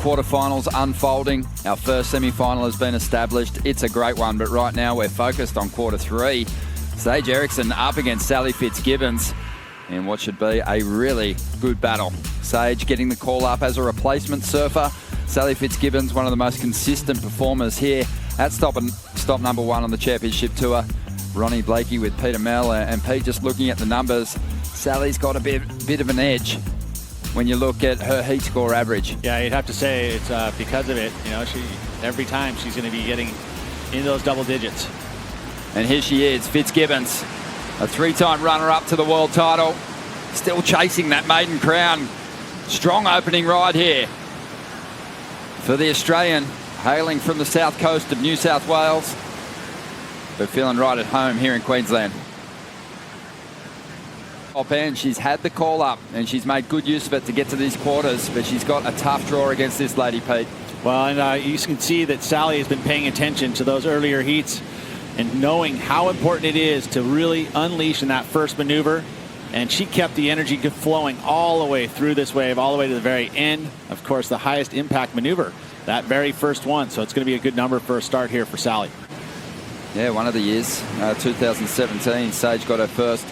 quarterfinals unfolding. Our first semi-final has been established. It's a great one, but right now we're focused on quarter three. Sage Erickson up against Sally Fitzgibbons in what should be a really good battle. Sage getting the call up as a replacement surfer. Sally Fitzgibbons, one of the most consistent performers here at stop number one on the championship tour. Ronnie Blakey with Peter Mel, and Pete, just looking at the numbers, Sally's got a bit of an edge when you look at her heat score average. Yeah, you'd have to say it's because of it. You know, every time she's going to be getting into those double digits. And here she is, Fitzgibbons, a three-time runner-up to the world title, still chasing that maiden crown. Strong opening ride here for the Australian, hailing from the south coast of New South Wales, but feeling right at home here in Queensland. And she's had the call up and she's made good use of it to get to these quarters, but she's got a tough draw against this lady, Pete. Well, and you can see that Sally has been paying attention to those earlier heats and knowing how important it is to really unleash in that first maneuver. And she kept the energy flowing all the way through this wave, all the way to the very end. Of course, the highest impact maneuver, that very first one. So it's going to be a good number for a start here for Sally. Yeah, one of the years, 2017, Sage got her first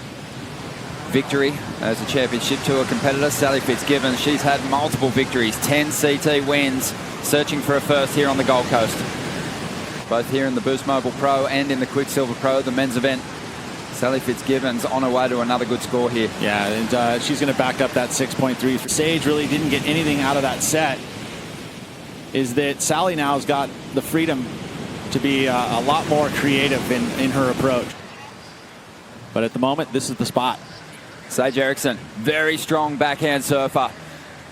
victory as a championship tour competitor. Sally Fitzgibbons, she's had multiple victories, 10 CT wins, searching for a first here on the Gold Coast. Both here in the Boost Mobile Pro and in the Quicksilver Pro, the men's event. Sally Fitzgibbons on her way to another good score here. Yeah, and she's going to back up that 6.3. Sage really didn't get anything out of that set. Is that Sally now has got the freedom to be a lot more creative in her approach. But at the moment, this is the spot. Sage Erickson, very strong backhand surfer,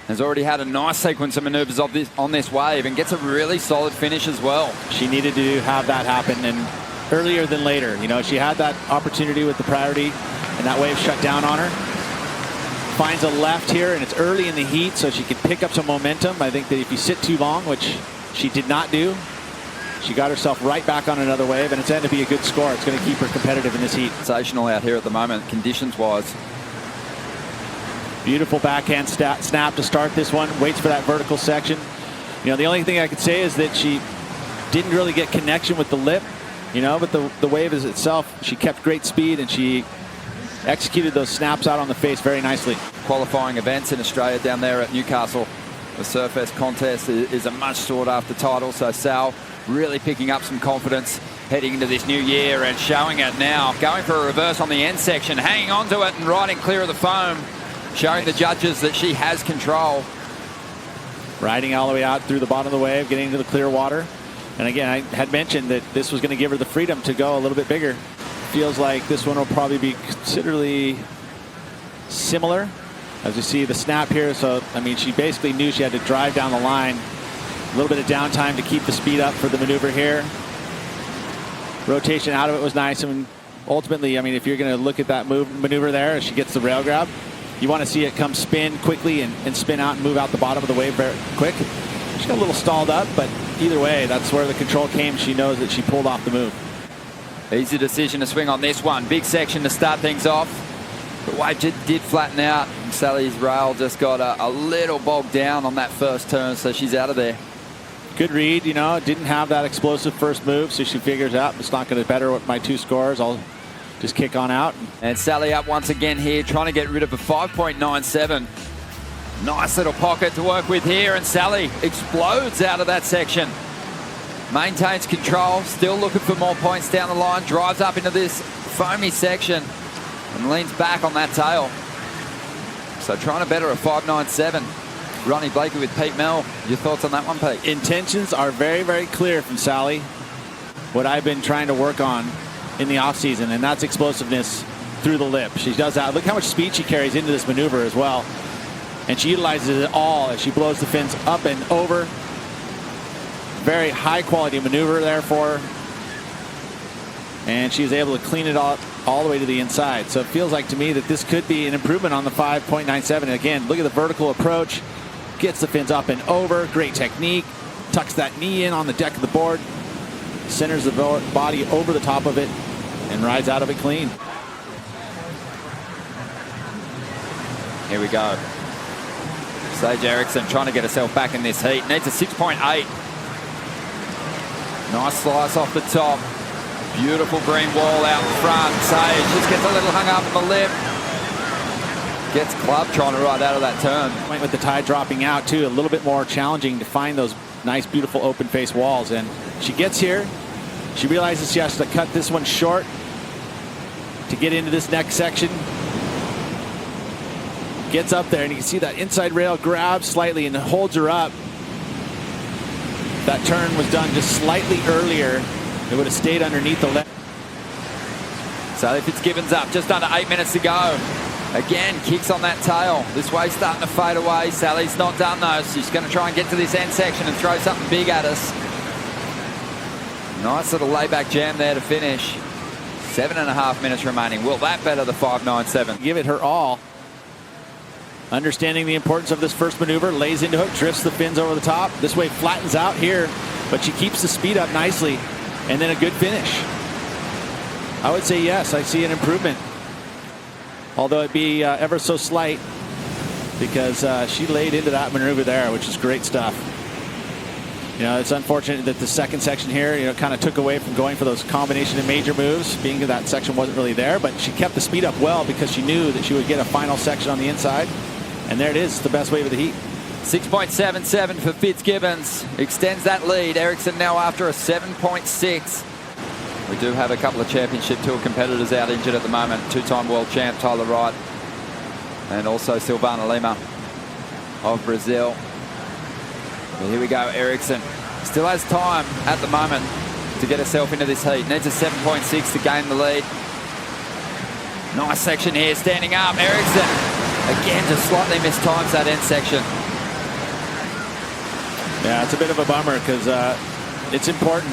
has already had a nice sequence of maneuvers on this wave and gets a really solid finish as well. She needed to have that happen, and earlier than later. You know, she had that opportunity with the priority, and that wave shut down on her. Finds a left here, and it's early in the heat, so she can pick up some momentum. I think that if you sit too long, which she did not do, she got herself right back on another wave, and it's going to be a good score. It's going to keep her competitive in this heat. Sensational out here at the moment, conditions-wise. Beautiful backhand snap to start this one. Waits for that vertical section. You know, the only thing I could say is that she didn't really get connection with the lip, you know, but the wave is itself, she kept great speed and she executed those snaps out on the face very nicely. Qualifying events in Australia down there at Newcastle. The Surfest contest is a much sought after title, so Sal really picking up some confidence heading into this new year and showing it now. Going for a reverse on the end section, hanging on to it and riding clear of the foam, showing the judges that she has control. Riding all the way out through the bottom of the wave, getting into the clear water. And again, I had mentioned that this was going to give her the freedom to go a little bit bigger. Feels like this one will probably be considerably similar. As you see the snap here, so I mean, she basically knew she had to drive down the line. A little bit of downtime to keep the speed up for the maneuver here. Rotation out of it was nice, and ultimately, I mean, if you're going to look at that maneuver there, as she gets the rail grab, you want to see it come spin quickly and spin out and move out the bottom of the wave very quick. She got a little stalled up, but either way, that's where the control came. She knows that she pulled off the move. Easy decision to swing on this one. Big section to start things off. The wave did flatten out. Sally's rail just got a little bogged down on that first turn, so she's out of there. Good read, you know, didn't have that explosive first move, so she figures out it's not going to better with my two scores. I'll just kick on out. And Sally up once again here, trying to get rid of a 5.97. Nice little pocket to work with here, and Sally explodes out of that section. Maintains control, still looking for more points down the line, drives up into this foamy section and leans back on that tail. So trying to better a 5.97. Ronnie Blakey with Pete Mel. Your thoughts on that one, Pete? Intentions are very, very clear from Sally. What I've been trying to work on in the offseason, and that's explosiveness through the lip. She does that. Look how much speed she carries into this maneuver as well. And she utilizes it all as she blows the fins up and over. Very high quality maneuver there for her. And she's able to clean it all the way to the inside. So it feels like to me that this could be an improvement on the 5.97. And again, look at the vertical approach. Gets the fins up and over. Great technique. Tucks that knee in on the deck of the board. Centers the body over the top of it and rides out of it clean. Here we go. Sage Erickson trying to get herself back in this heat. Needs a 6.8. Nice slice off the top. Beautiful green wall out in front. Sage just gets a little hung up on the lip. Gets Club trying to ride out of that turn. With the tide dropping out too, a little bit more challenging to find those nice, beautiful open face walls. And she gets here. She realizes she has to cut this one short to get into this next section. Gets up there and you can see that inside rail grabs slightly and holds her up. That turn was done just slightly earlier. It would have stayed underneath the left. Sally Fitzgibbons up, just under 8 minutes to go. Again, kicks on that tail. This way's starting to fade away. Sally's not done though. She's going to try and get to this end section and throw something big at us. Nice little layback jam there to finish. 7.5 minutes remaining. Will that better the 5.97? Give it her all. Understanding the importance of this first maneuver, lays into hook, drifts the fins over the top. This way flattens out here, but she keeps the speed up nicely, and then a good finish. I would say yes, I see an improvement. Although it be ever so slight, because she laid into that maneuver there, which is great stuff. You know, it's unfortunate that the second section here, you know, kind of took away from going for those combination of major moves, being that that section wasn't really there, but she kept the speed up well because she knew that she would get a final section on the inside. And there it is, the best wave of the heat. 6.77 for Fitzgibbons. Extends that lead. Erickson now after a 7.6. We do have a couple of championship tour competitors out injured at the moment. Two-time world champ Tyler Wright and also Silvana Lima of Brazil. Well, here we go, Erickson. Still has time at the moment to get herself into this heat. Needs a 7.6 to gain the lead. Nice section here, standing up. Erickson, again, just slightly mistimes that end section. Yeah, it's a bit of a bummer because it's important.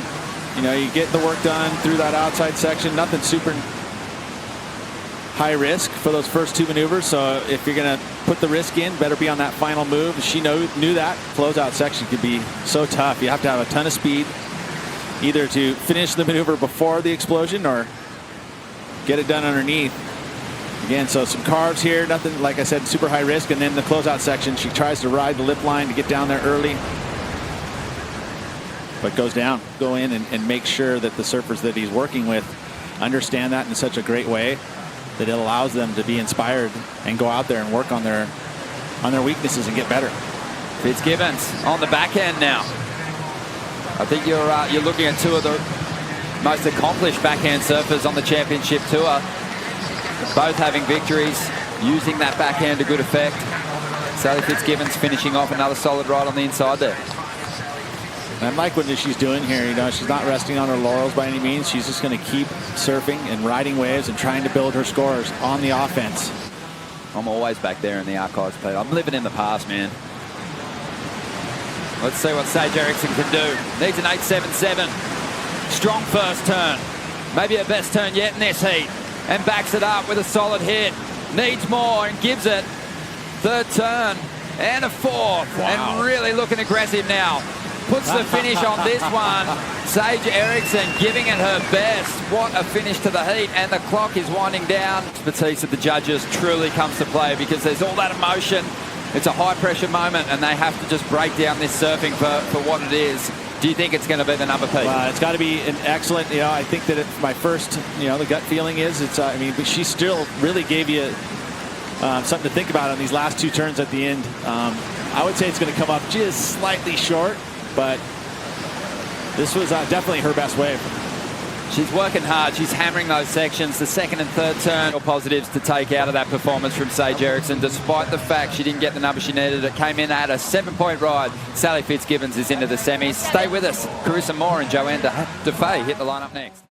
You know, you get the work done through that outside section. Nothing super high risk for those first two maneuvers. So if you're going to put the risk in, better be on that final move. She knew that closeout section could be so tough. You have to have a ton of speed, either to finish the maneuver before the explosion or get it done underneath. Again, so some carves here, nothing, like I said, super high risk. And then the closeout section, she tries to ride the lip line to get down there early, but goes down. Go in and make sure that the surfers that he's working with understand that in such a great way that it allows them to be inspired and go out there and work on their weaknesses and get better. Fitzgibbons on the back end now. I think you're looking at two of the most accomplished backhand surfers on the championship tour. Both having victories, using that backhand to good effect. Sally Fitzgibbons finishing off another solid ride on the inside there. And I like what she's doing here. You know, she's not resting on her laurels by any means. She's just going to keep surfing and riding waves and trying to build her scores on the offense. I'm always back there in the archives, Pete. I'm living in the past, man. Let's see what Sage Erickson can do. Needs an 8.77. Strong first turn. Maybe her best turn yet in this heat. And backs it up with a solid hit. Needs more and gives it. Third turn and a fourth. Wow. And really looking aggressive now. Puts the finish on this one. Sage Erickson giving it her best. What a finish to the heat. And the clock is winding down. Expertise of the judges truly comes to play because there's all that emotion. It's a high pressure moment and they have to just break down this surfing for what it is. Do you think it's going to be the number, Pete? It's got to be an excellent, you know, I think that my first, you know, the gut feeling is it's, I mean, but she still really gave you something to think about on these last two turns at the end. I would say it's going to come up just slightly short, but this was definitely her best wave. She's working hard. She's hammering those sections. The second and third turn. Positives to take out of that performance from Sage Erickson, despite the fact she didn't get the number she needed. It came in at a 7-point ride. Sally Fitzgibbons is into the semis. Stay with us. Carissa Moore and Joanne DeFay hit the lineup next.